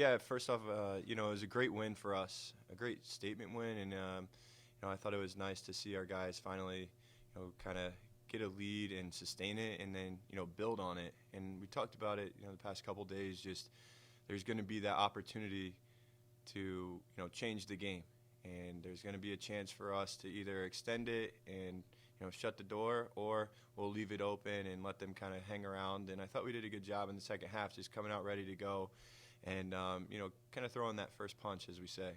Yeah, first off, it was a great win for us, a great statement win, and I thought it was nice to see our guys finally, kind of get a lead and sustain it, and then build on it. And we talked about it, the past couple days. Just there's going to be that opportunity to change the game, and there's going to be a chance for us to either extend it and shut the door, or we'll leave it open and let them kind of hang around. And I thought we did a good job in the second half, just coming out ready to go, and kind of throwing that first punch, as we say.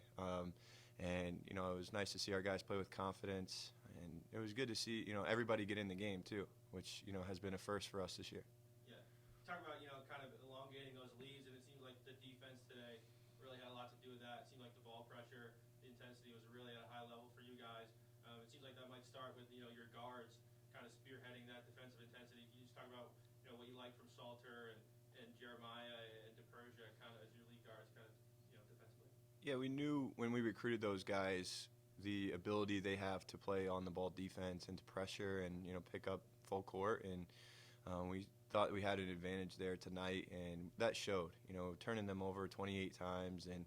And it was nice to see our guys play with confidence, and it was good to see everybody get in the game too, which has been a first for us this year. Yeah. Talk about, kind of elongating those leads, and it seems like the defense today really had a lot to do with that. It seemed like the ball pressure, the intensity was really at a high level for you guys. It seems like that might start with, your guards kind of spearheading that defensive intensity. Can you just talk about, what you like from Salter and Jeremiah and DePersia kind of as your lead guards kind of, defensively? Yeah, we knew when we recruited those guys the ability they have to play on the ball defense and to pressure and pick up full court, and we thought we had an advantage there tonight, and that showed. Turning them over 28 times, and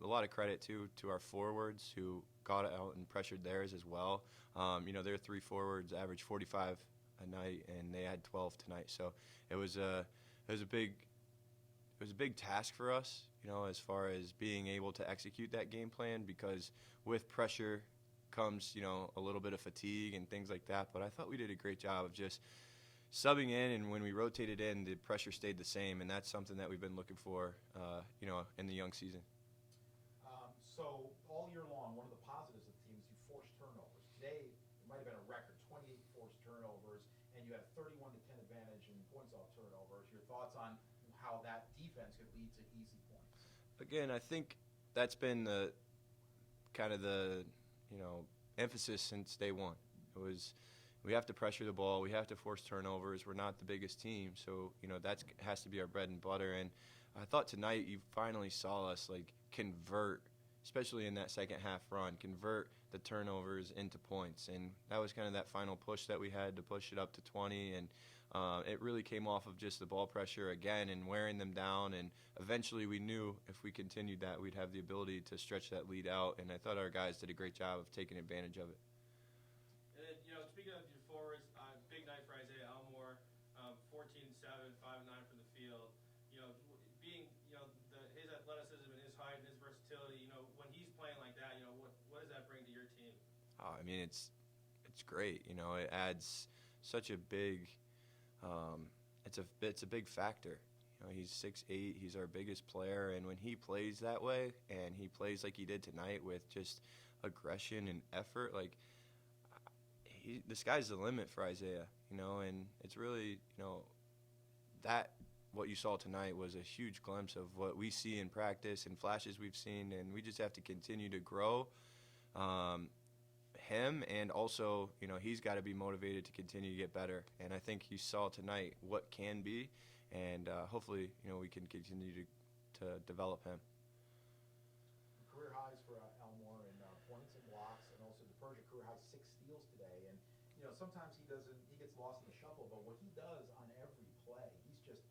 a lot of credit to our forwards who got out and pressured theirs as well. Their three forwards averaged 45 a night, and they had 12 tonight. So it was a big task for us, as far as being able to execute that game plan, because with pressure comes, a little bit of fatigue and things like that. But I thought we did a great job of just subbing in, and when we rotated in, the pressure stayed the same, and that's something that we've been looking for, in the young season. So all year long, one of the positives of the team is you force turnovers. Today, it might have been a record, 28 forced turnovers, and you had 31 to 10 advantage in points off turnovers. Your thoughts on how that defense could lead to easy points? Again, I think that's been the kind of the emphasis since day one. It was, we have to pressure the ball, we have to force turnovers. We're not the biggest team, so that has to be our bread and butter. And I thought tonight you finally saw us convert, especially in that second half run, convert the turnovers into points. And that was kind of that final push that we had to push it up to 20. And it really came off of just the ball pressure again and wearing them down. And eventually we knew if we continued that, we'd have the ability to stretch that lead out. And I thought our guys did a great job of taking advantage of it. And then, speaking of your forwards, big night for Isaiah Elmore, 14-7, 5-9 from the field. Being, his athleticism and his height and his versatility, when he's playing like that, what does that bring to your team? I mean, it's great. It adds such a big. It's a big factor. He's 6'8". He's our biggest player, and when he plays that way, and he plays like he did tonight with just aggression and effort, the sky's the limit for Isaiah. And it's really that what you saw tonight was a huge glimpse of what we see in practice and flashes we've seen, and we just have to continue to grow. Him, and also he's got to be motivated to continue to get better, and I think you saw tonight what can be, and hopefully we can continue to develop him. Career highs for Elmore in points and blocks, and also DePersia career high 6 steals today. And sometimes he gets lost in the shuffle, but what he does on every play, he's just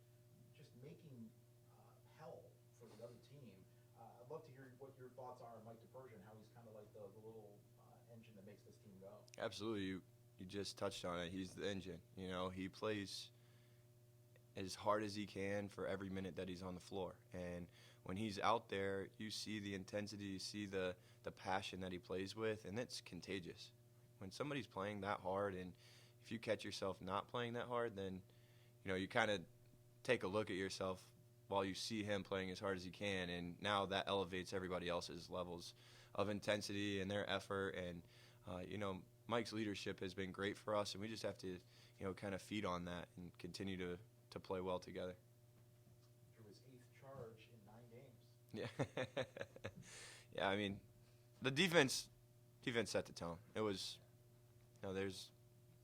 making hell for the other team. I'd love to hear what your thoughts are on Mike DePersia and how he's kind of like the little engine that makes this team go. Absolutely, you just touched on it. He's the engine. He plays as hard as he can for every minute that he's on the floor, and when he's out there, you see the intensity, you see the passion that he plays with, and it's contagious. When somebody's playing that hard, and if you catch yourself not playing that hard, then you kind of take a look at yourself while you see him playing as hard as he can, and now that elevates everybody else's levels of intensity and their effort. And Mike's leadership has been great for us, and we just have to kind of feed on that and continue to play well together. Drew his 8th charge in 9 games. Yeah. Yeah, I mean, the defense set the tone. It was, there's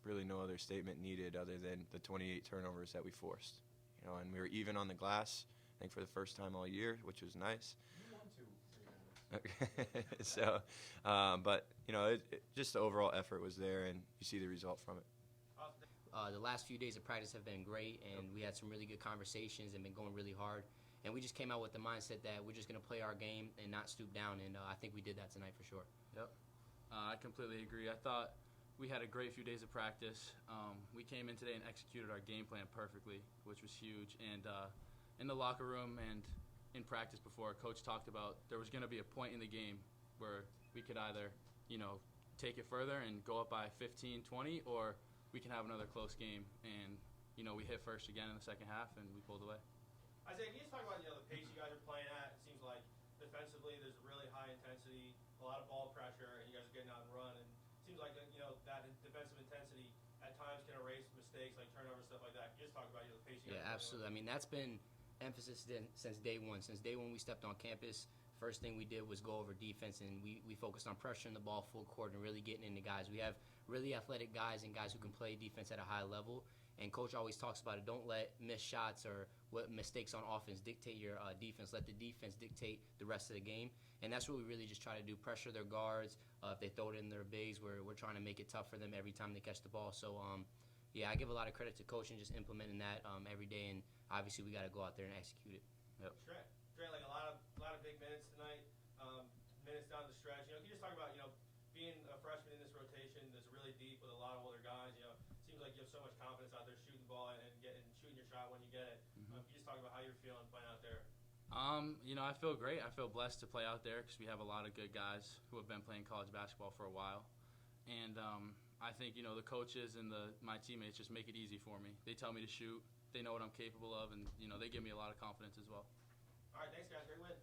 really no other statement needed other than the 28 turnovers that we forced. And we were even on the glass, I think, for the first time all year, which was nice. You won 2. Okay. So, but just the overall effort was there, and you see the result from it. The last few days of practice have been great, and we had some really good conversations and been going really hard. And we just came out with the mindset that we're just going to play our game and not stoop down, and I think we did that tonight for sure. Yep. I completely agree. I thought we had a great few days of practice. We came in today and executed our game plan perfectly, which was huge. And in the locker room and in practice before, Coach talked about there was going to be a point in the game where we could either, take it further and go up by 15, 20, or we can have another close game. And, we hit first again in the second half, and we pulled away. Isaiah, can you just talk about the pace you guys are playing at? It seems like defensively there's a really high intensity, a lot of ball pressure, and you guys are getting out and run. And it seems like that defensive intensity at times can erase mistakes like turnovers, stuff like that. Can you just talk about the pace you guys are playing Absolutely. I mean, that's been emphasis since day one. Since day one we stepped on campus, first thing we did was go over defense, and we focused on pressuring the ball full court and really getting into guys. We have really athletic guys and guys who can play defense at a high level. And Coach always talks about it. Don't let missed shots or what mistakes on offense dictate your defense. Let the defense dictate the rest of the game. And that's what we really just try to do, pressure their guards. If they throw it in their bigs, we're trying to make it tough for them every time they catch the ball. So, I give a lot of credit to Coach and just implementing that every day. And obviously we got to go out there and execute it. Yep. Trent, like a lot of big minutes tonight, minutes down the stretch. Can you just talk about being a freshman in this rotation that's really deep with a lot of older guys? It seems like you have so much confidence out there shooting the ball and shooting your shot when you get it. Can you just talk about how you're feeling playing out there? I feel great. I feel blessed to play out there because we have a lot of good guys who have been playing college basketball for a while. And I think, the coaches and my teammates just make it easy for me. They tell me to shoot. They know what I'm capable of, and, they give me a lot of confidence as well. All right, thanks, guys. Great win.